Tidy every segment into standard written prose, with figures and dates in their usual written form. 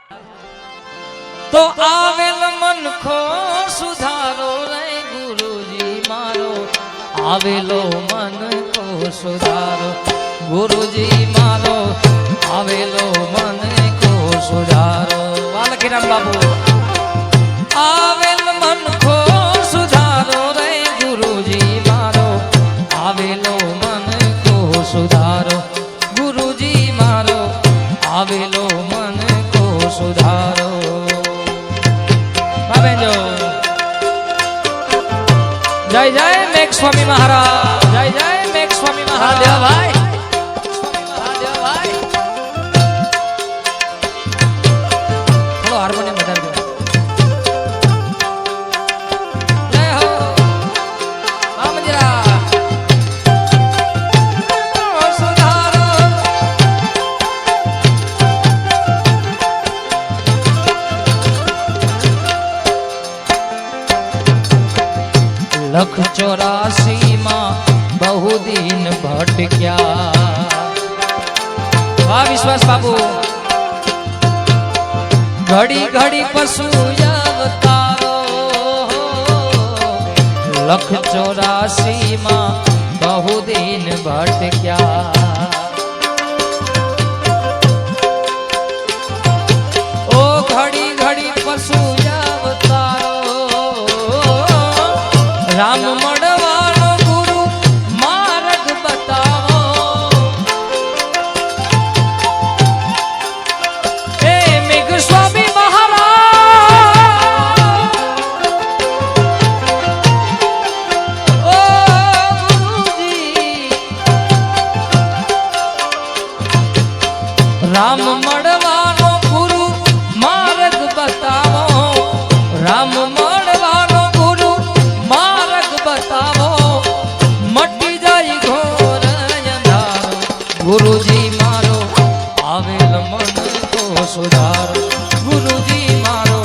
तो आवेल मन खो सुधारो रे गुरुजी मारो आवेलो मन को सुधारो गुरुजी मारो आवेलो मन को सुधारो बालकीराम बाबू आवेल मन को सुधारो रे गुरुजी मारो आवेलो मन को सुधारो गुरुजी मारो आवेलो मन को सुधारो जय जय मेघ स्वामी महाराज जय जय मेघ स्वामी महादेव भाई महादेव भाई थोड़ा हारमोनियम बजा दो जय हो रामजीरा सुधारो लख 84 मां बहु दिन भटक्या वाह विश्वास बाबू घड़ी घड़ी पशु अवतारो लख 84 मां बहु दिन भटक्या ओ घड़ी घड़ी पशु अवतारो राम मड़वानो गुरु मार्ग बताओ ए मेघ स्वामी महाराज ओ गुरुजी राम मड़वानो गुरु मार्ग बताओ राम मड़वानो गुरु बतावो मटी जाई घोर अंधारो गुरुजी मारो आवेल मन को सुधारो गुरुजी मारो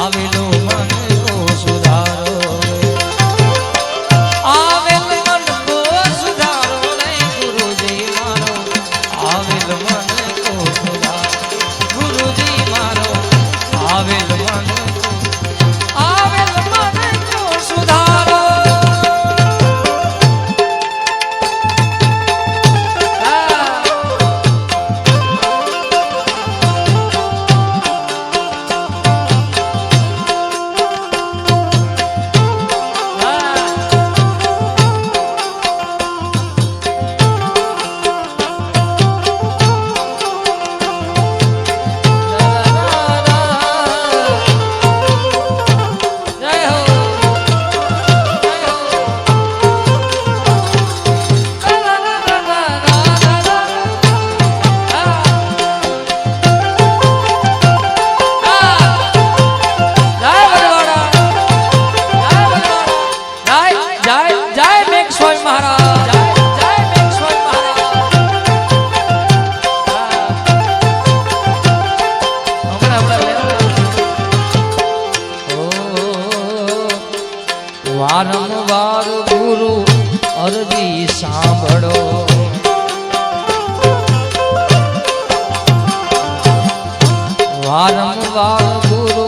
आवेलो मन को सुधारो आवेल मन को सुधारो रे गुरुजी मारो आवेल मन को सुधारो गुरुजी मारो आवेल मन को सुधारो वारंवार गुरु अर्जी सांभळो वारंवार गुरु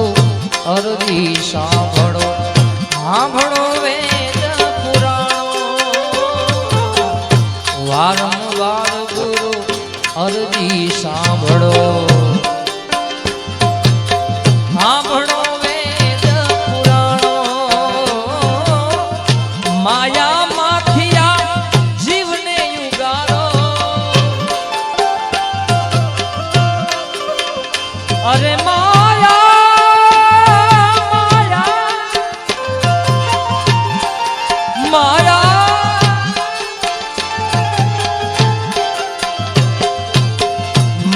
अर्जी सांभळो सांभळो वेद पुराणो वारंवार गुरु अर्जी सांभळो सांभळो माया माथिया जीवने युगारो अरे माया माया माया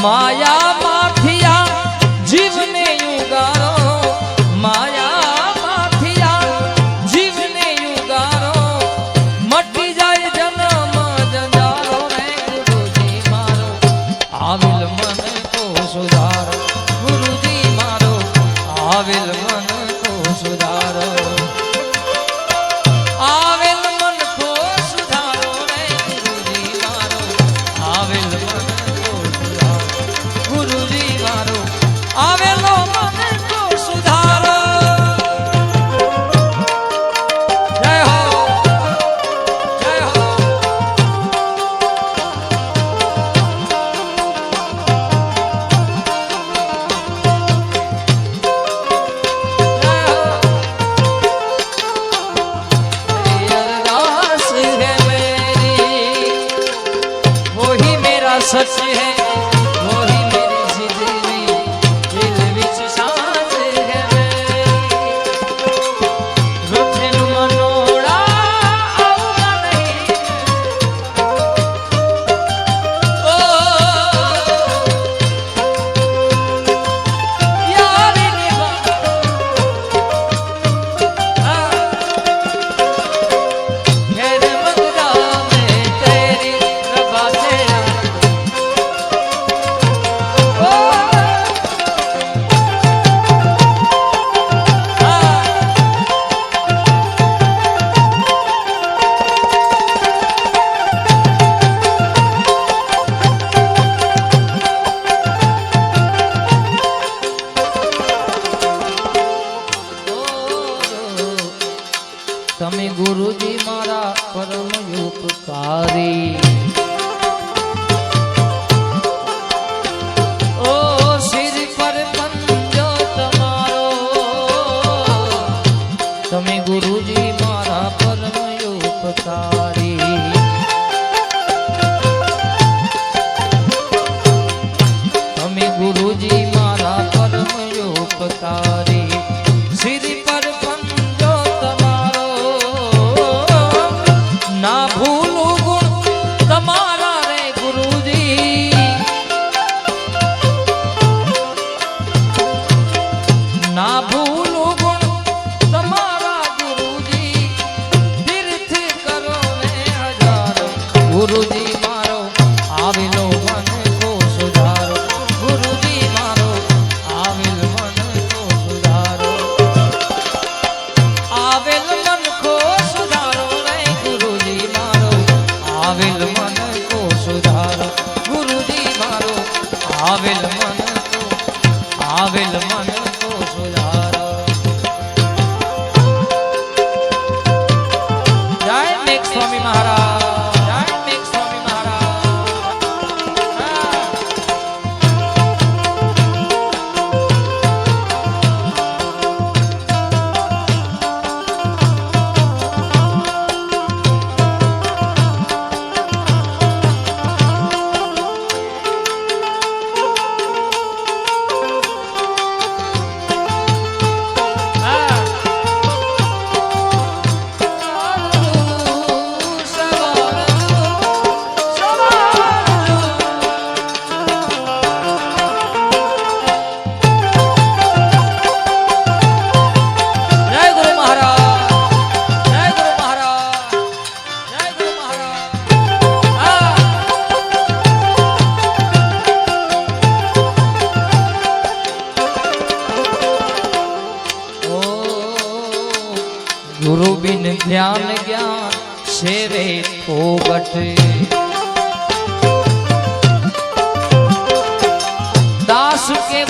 माया माथिया जीवने युगारो माया माथिया जीवने युगारो मटी जाए जन्म जंजारो रे गुरुजी मारो आविल मन को सुधारो गुरुजी मारो आविल मन को सुधारो आविल मन को सुधारो रे गुरुजी मारो आविल मन को सुधारो गुरुजी मारो आविल उपकारी। ओ सिर पर पंजो तमारो तमे गुरुजी मारा परम उपकारी। तमे गुरुजी मारा परम उपकारी। सिर पर पंजो तमारो ना भूलू गुण तमारा रे गुरुजी। ना भूलू गुण तमारा गुरुजी। तीर्थ करो ने हजारो गुरुजी मारो आविलो मन को सुधारो। गुरुजी मारो आविल मन को सुधारो। आविल मन को सुधारो रे गुरुजी मारो आविल मन को सुधारो। गुरुजी मारो आविल मन को सुधारो। जय मेघ स्वामी महाराज। जय मेघ स्वामी महाराज। हाँ। जय गुरु महाराज। जय गुरु महाराज। जय गुरु महाराज। हाँ। ओ गुरु बिन ध्यान ज्ञान सेवे फोगट। दास के